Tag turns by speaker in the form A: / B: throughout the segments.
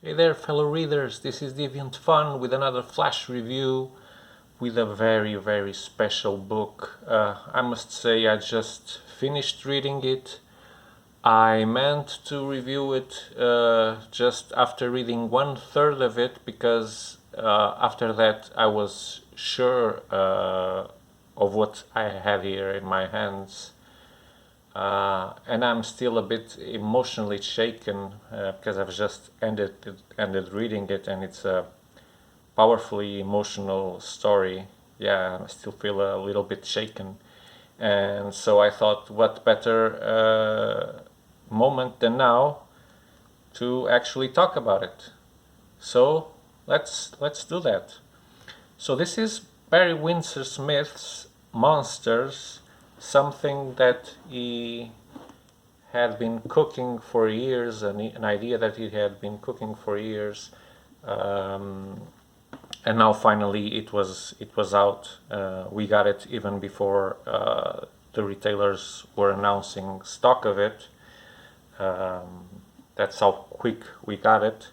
A: Hey there, fellow readers, this is Deviant.fun with another flash review with a very special book. I must say I just finished reading it. I meant to review it just after reading 1/3 of it because after that I was sure of what I had here in my hands. And I'm still a bit emotionally shaken because I've just ended reading it, and it's a powerfully emotional story. Yeah, I still feel a little bit shaken, and so I thought, what better moment than now to actually talk about it. So let's do that. So this is Barry Windsor-Smith's Monsters, something that he had been cooking for years, an idea that he had been cooking for years, and now finally it was out. We got it even before the retailers were announcing stock of it. That's how quick we got it.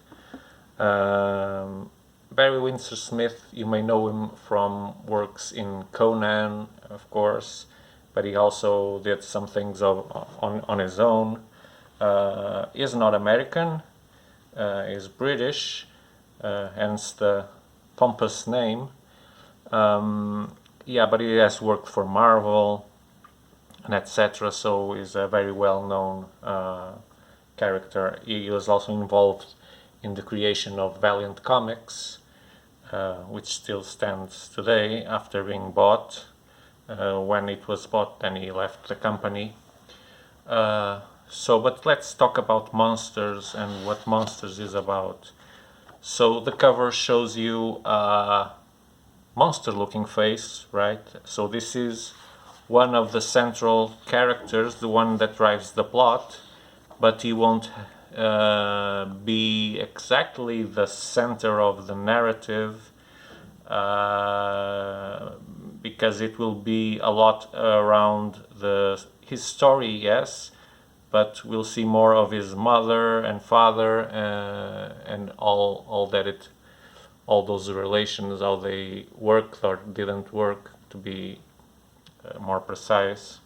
A: Barry Windsor-Smith, you may know him from works in Conan, of course, but he also did some things on his own. He's not American, he's British, hence the pompous name. Yeah, but he has worked for Marvel and etc., so he's a very well-known character. He was also involved in the creation of Valiant Comics, which still stands today after being bought. When it was bought, then he left the company. But let's talk about Monsters and what Monsters is about. So the cover shows you a monster-looking face, right? So this is one of the central characters, the one that drives the plot, but he won't be exactly the center of the narrative, because it will be a lot around his story, yes, but we'll see more of his mother and father, and all those relations, how they worked or didn't work, to be more precise.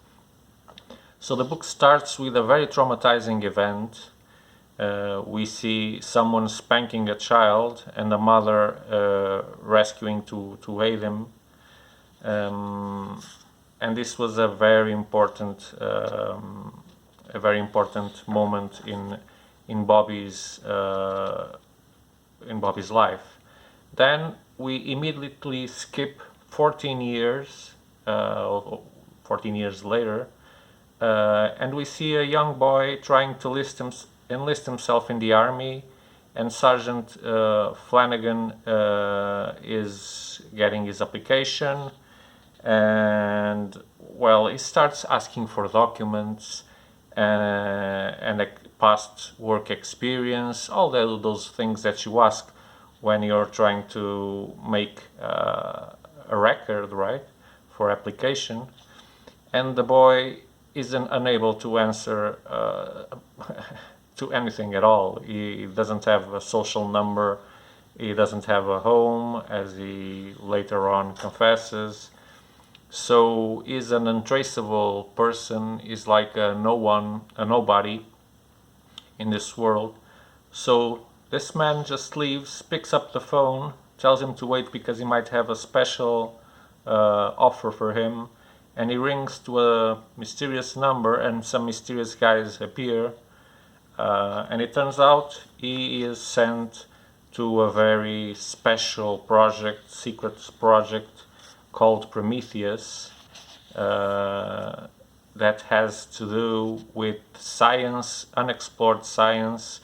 A: So the book starts with a very traumatizing event. We see someone spanking a child and a mother rescuing to aid him. And this was a very important moment in Bobby's life. Then we immediately skip 14 years, 14 years later, and we see a young boy trying to enlist himself in the army, and Sergeant Flanagan is getting his application, and well, he starts asking for documents and a past work experience, all those things that you ask when you're trying to make a record, right, for application. And the boy isn't unable to answer to anything at all. He doesn't have a social number, he doesn't have a home, as he later on confesses. So he's an untraceable person, he's like a nobody in this world. So this man just leaves, picks up the phone, tells him to wait because he might have a special offer for him, and he rings to a mysterious number, and some mysterious guys appear, and it turns out he is sent to a very special project, secret project called Prometheus, that has to do with science, unexplored science,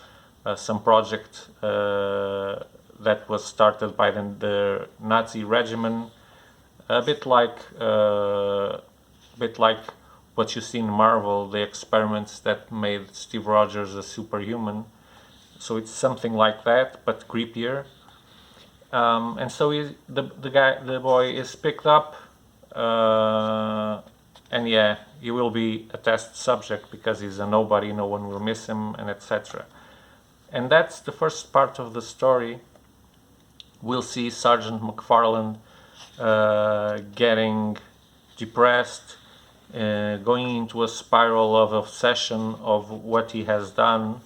A: some project that was started by the Nazi regime, a bit like what you see in Marvel, the experiments that made Steve Rogers a superhuman. So it's something like that, but creepier. And so the boy is picked up, and yeah, he will be a test subject because he's a nobody, no one will miss him, and etc. And that's the first part of the story. We'll see Sergeant McFarland getting depressed, going into a spiral of obsession of what he has done,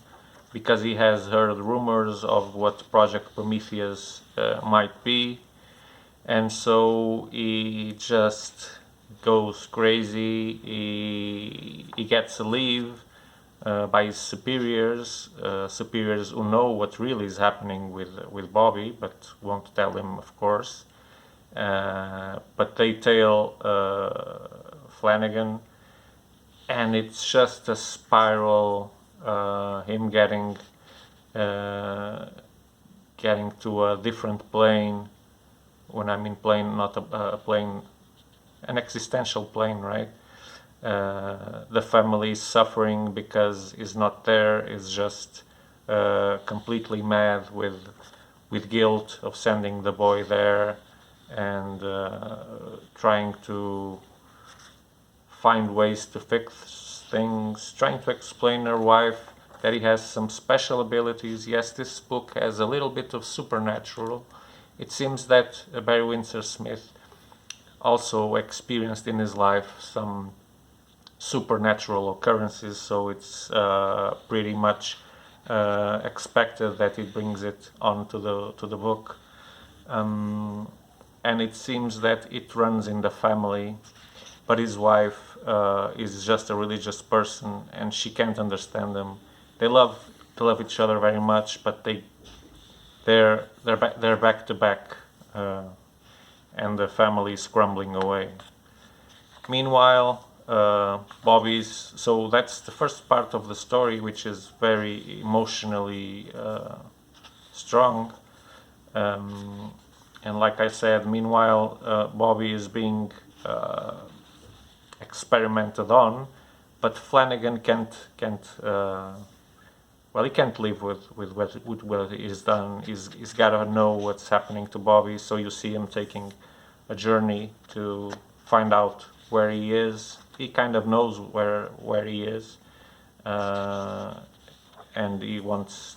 A: because he has heard rumors of what Project Prometheus might be, and so he just goes crazy. He gets a leave by his superiors, superiors who know what really is happening with Bobby, but won't tell him, of course. But they tail Flanagan, and it's just a spiral. Him getting to a different plane. When I mean plane, not a plane, an existential plane, right? The family is suffering because he's not there. Is just completely mad with guilt of sending the boy there, and trying to find ways to fix things, trying to explain her wife that he has some special abilities. Yes, this book has a little bit of supernatural. It seems that Barry Windsor-Smith also experienced in his life some supernatural occurrences, so it's pretty much expected that he brings it onto the book. And it seems that it runs in the family, but his wife is just a religious person, and she can't understand him. They love each other very much, but they're back to back, and the family is crumbling away. Meanwhile, Bobby's, so that's the first part of the story, which is very emotionally strong. And like I said, meanwhile, Bobby is being experimented on, but Flanagan can't well, he can't live with what he's done. He's got to know what's happening to Bobby, so you see him taking a journey to find out where he is. He kind of knows where he is, and he wants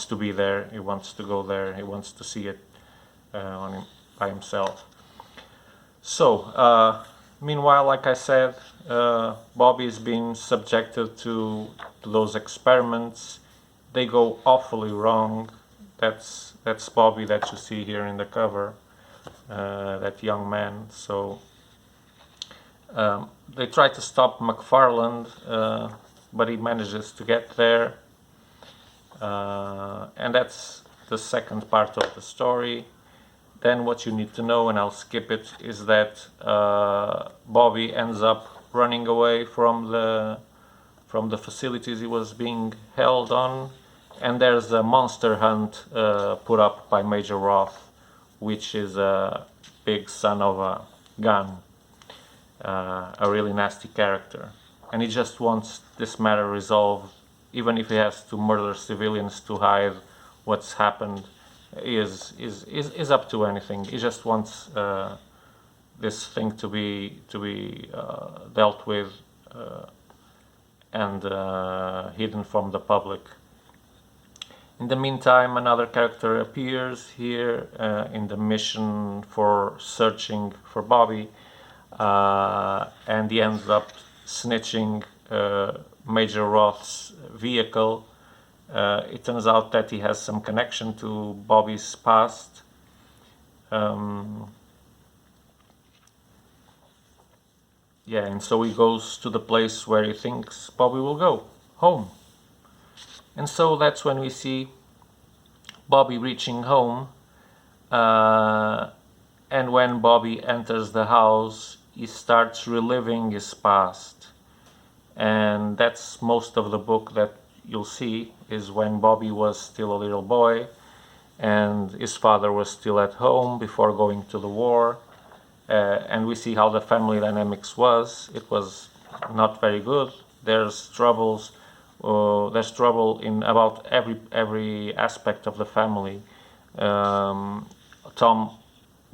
A: to be there. He wants to go there. He wants to see it by himself. So, meanwhile, like I said, Bobby is being subjected to those experiments. They go awfully wrong. That's Bobby that you see here in the cover, that young man. So they try to stop McFarland, but he manages to get there, and that's the second part of the story. Then what you need to know, and I'll skip it, is that Bobby ends up running away from the facilities he was being held on, and there's a monster hunt put up by Major Roth, which is a big son of a gun, a really nasty character, and he just wants this matter resolved, even if he has to murder civilians to hide what's happened. Is up to anything. He just wants this thing to be dealt with and hidden from the public. In the meantime, another character appears here in the mission for searching for Bobby, and he ends up snitching Major Roth's vehicle. It turns out that he has some connection to Bobby's past. Yeah, and so he goes to the place where he thinks Bobby will go, home. And so that's when we see Bobby reaching home. And when Bobby enters the house, he starts reliving his past. And that's most of the book that you'll see, is when Bobby was still a little boy and his father was still at home before going to the war. And we see how the family dynamics was. It was not very good. There's trouble in about every aspect of the family. Tom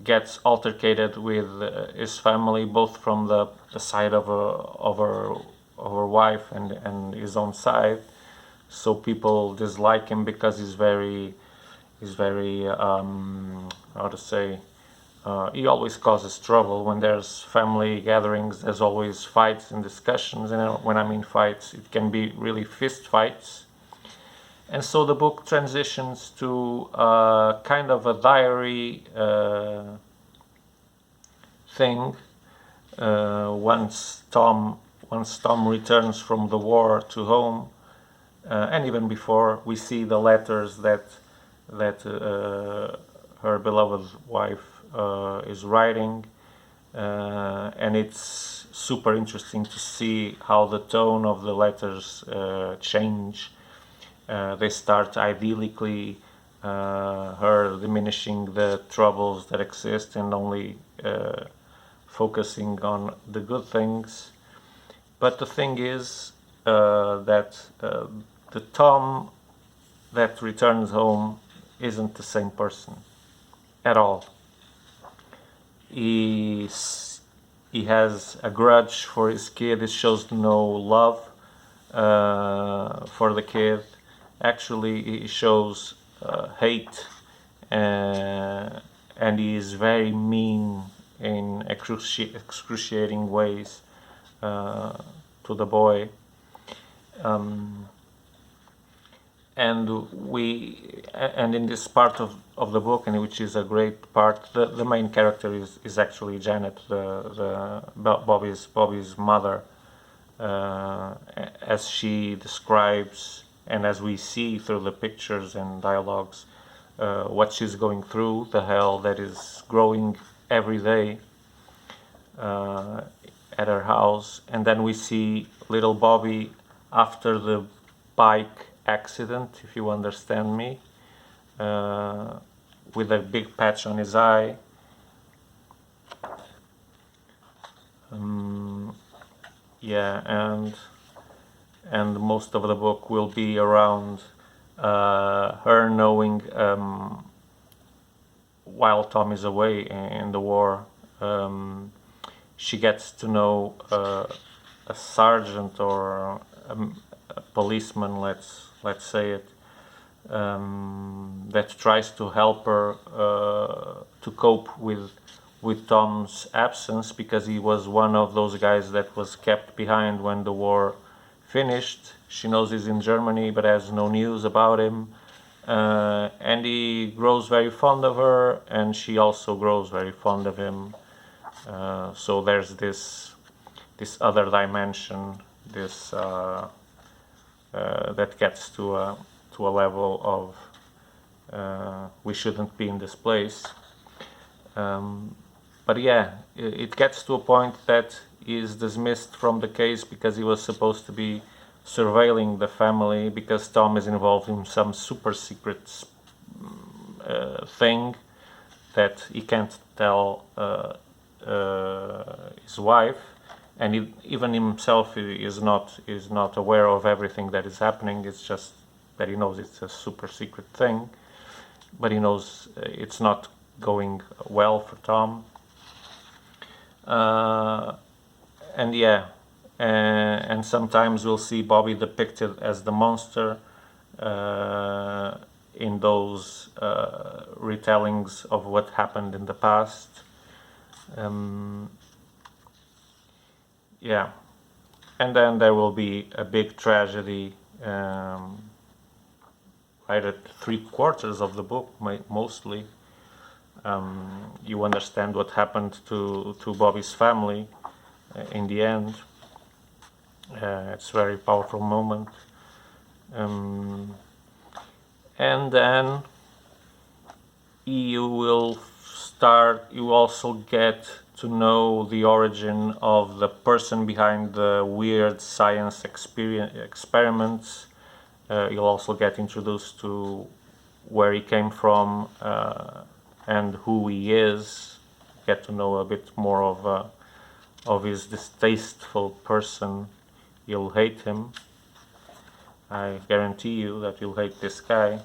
A: gets altercated with his family, both from the side of her wife and his own side. so people dislike him because he's very how to say, he always causes trouble. When there's family gatherings, there's always fights and discussions, and when I mean fights, it can be really fist fights. And so the book transitions to kind of a diary thing. Once Tom returns from the war to home, and even before, we see the letters that her beloved wife is writing, and it's super interesting to see how the tone of the letters change. They start idyllically, her diminishing the troubles that exist and only focusing on the good things. But the thing is that the Tom that returns home isn't the same person at all. He has a grudge for his kid. He shows no love for the kid. Actually, he shows hate, and he is very mean in excruciating ways to the boy. And in this part of the book, and which is a great part, the main character is actually Janet, the Bobby's mother, as she describes, and as we see through the pictures and dialogues, what she's going through, the hell that is growing every day at her house. And then we see little Bobby after the bike accident, if you understand me, with a big patch on his eye. Yeah, and most of the book will be around her knowing, while Tom is away in the war, she gets to know a sergeant or a policeman, let's say it, that tries to help her to cope with Tom's absence, because he was one of those guys that was kept behind when the war finished. She knows he's in Germany but has no news about him, and he grows very fond of her, and she also grows very fond of him. So there's this other dimension, this that gets to a level of we shouldn't be in this place. But yeah, it gets to a point that he is dismissed from the case because he was supposed to be surveilling the family, because Tom is involved in some super secret thing that he can't tell his wife, and even himself is not aware of everything that is happening. It's just that he knows it's a super secret thing, but he knows it's not going well for Tom. And yeah, and sometimes we'll see Bobby depicted as the monster in those retellings of what happened in the past. Yeah, and then there will be a big tragedy right at 3/4 of the book, mostly. You understand what happened to Bobby's family in the end. It's a very powerful moment. And then you also get to know the origin of the person behind the weird science experiments. You'll also get introduced to where he came from and who he is. Get to know a bit more of his distasteful person. You'll hate him. I guarantee you that you'll hate this guy.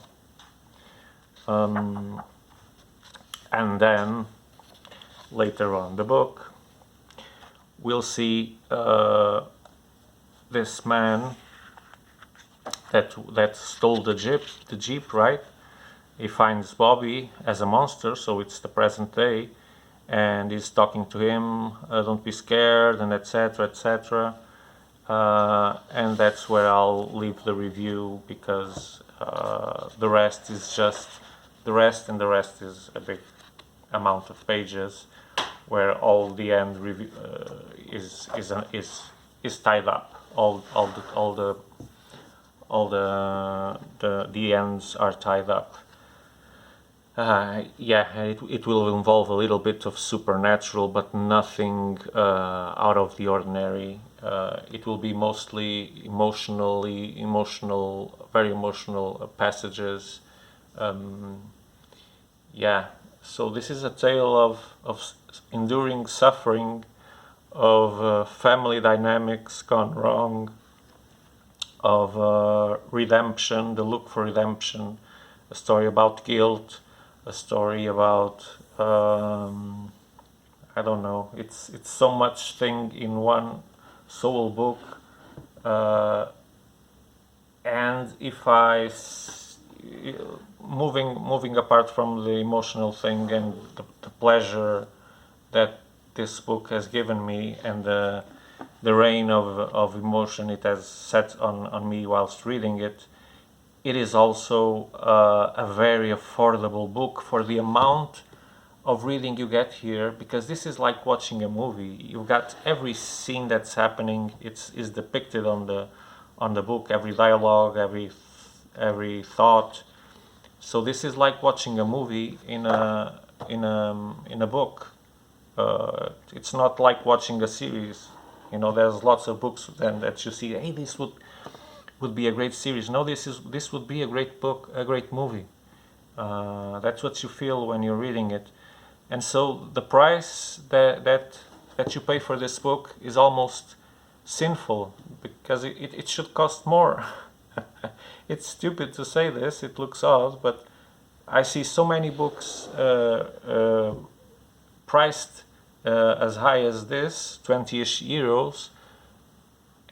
A: And then later on in the book, we'll see this man that stole the jeep, right? He finds Bobby as a monster, so it's the present day, and he's talking to him, don't be scared, and etc., etc. And that's where I'll leave the review, because the rest is just the rest, and the rest is a big amount of pages, where all the end review is tied up. The ends are tied up. Yeah, it will involve a little bit of supernatural, but nothing out of the ordinary. It will be mostly very emotional passages. Yeah, so this is a tale of enduring suffering, of family dynamics gone wrong, of redemption, the look for redemption, a story about guilt, a story about I don't know. It's so much thing in one soul book, and if moving apart from the emotional thing and the pleasure that this book has given me, and the rain of emotion it has set on me whilst reading it, it is also a very affordable book for the amount of reading you get here, because this is like watching a movie. You've got every scene that's happening, is depicted on the book, every dialogue, every thought. So this is like watching a movie in a book. It's not like watching a series. There's lots of books then that you see, hey, this would be a great series. No, this would be a great book, a great movie. That's what you feel when you're reading it. And so the price that you pay for this book is almost sinful, because it should cost more. It's stupid to say this, it looks odd, but I see so many books priced as high as this, 20-ish euros,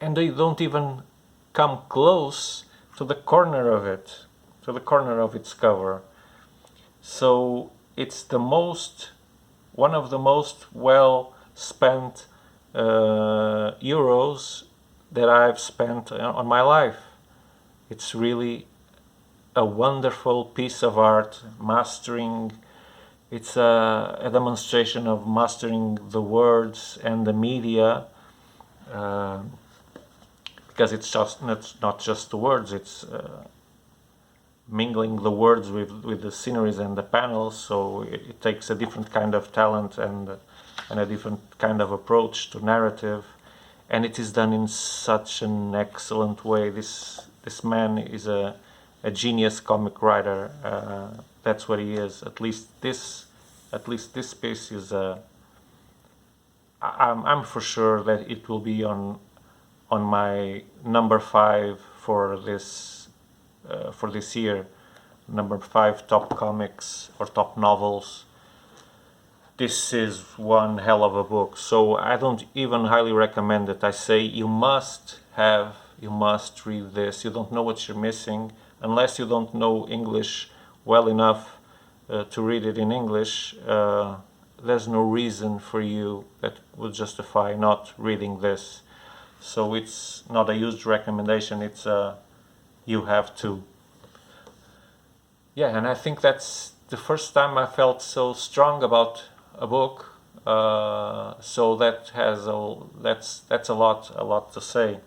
A: and they don't even come close to the corner of it, to the corner of its cover. So it's one of the most well spent euros that I've spent on my life. It's really a wonderful piece of art, it's a demonstration of mastering the words and the media, because it's not just the words, it's mingling the words with the sceneries and the panels, so it takes a different kind of talent and a different kind of approach to narrative, and it is done in such an excellent way. This man is a genius comic writer. That's what he is. At least this piece is I'm for sure that it will be on my number 5 for this year, number 5 top comics or top novels. This is one hell of a book, so I don't even highly recommend it. I say you must read this. You don't know what you're missing unless you don't know English well enough to read it in English. There's no reason for you that would justify not reading this. So it's not a huge recommendation, it's you have to. Yeah, and I think that's the first time I felt so strong about a book. So that's a lot to say.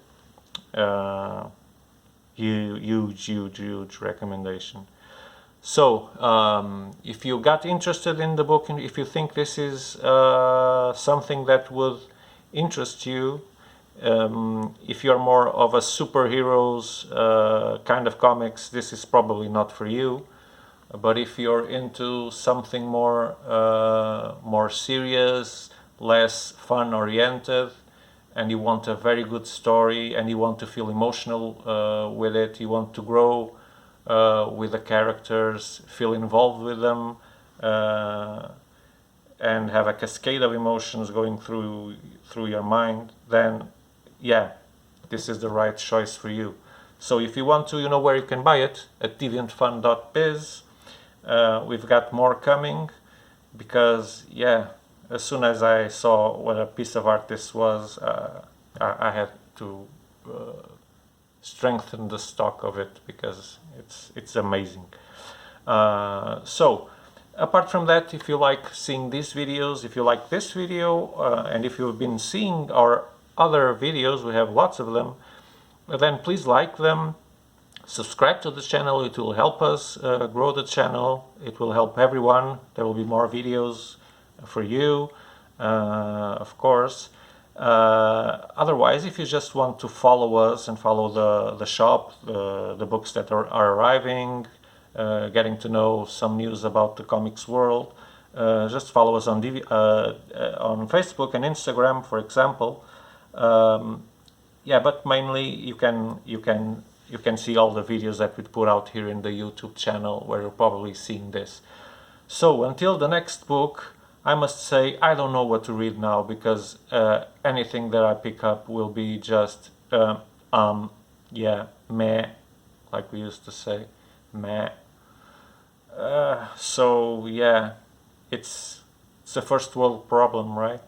A: Huge recommendation. So if you got interested in the book, and if you think this is something that would interest you, if you're more of a superheroes kind of comics, this is probably not for you. But if you're into something more serious, less fun oriented, and you want a very good story, and you want to feel emotional with it, you want to grow with the characters, feel involved with them, and have a cascade of emotions going through your mind, then yeah, this is the right choice for you. So if you want to, you know where you can buy it, at Deviant.fun.biz. We've got more coming, because yeah, as soon as I saw what a piece of art this was, I had to strengthen the stock of it, because it's amazing. So apart from that, if you like seeing these videos, if you like this video, and if you've been seeing our other videos, we have lots of them, then please like them, subscribe to the channel. It will help us grow the channel. It will help everyone. There will be more videos for you, of course. Otherwise, if you just want to follow us and follow the shop, the books that are arriving, getting to know some news about the comics world, just follow us on Facebook and Instagram, for example. Yeah, but mainly you can see all the videos that we put out here in the YouTube channel, where you're probably seeing this. So until the next book, I must say I don't know what to read now, because anything that I pick up will be just yeah, meh, like we used to say, meh. So yeah, it's a first world problem, right?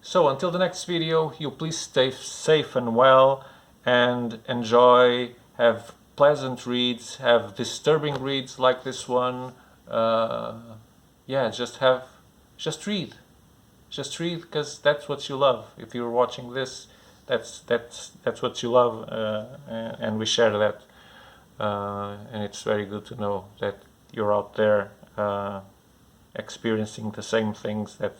A: So until the next video, you please stay safe and well, and enjoy, have pleasant reads, have disturbing reads like this one. Yeah, just read. Just read, because that's what you love. If you're watching this, that's what you love, and we share that. And it's very good to know that you're out there experiencing the same things that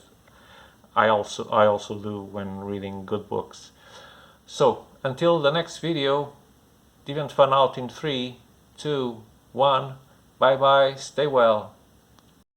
A: I also do when reading good books. So until the next video, Deviant Fun out in 3, 2, 1. Bye bye. Stay well.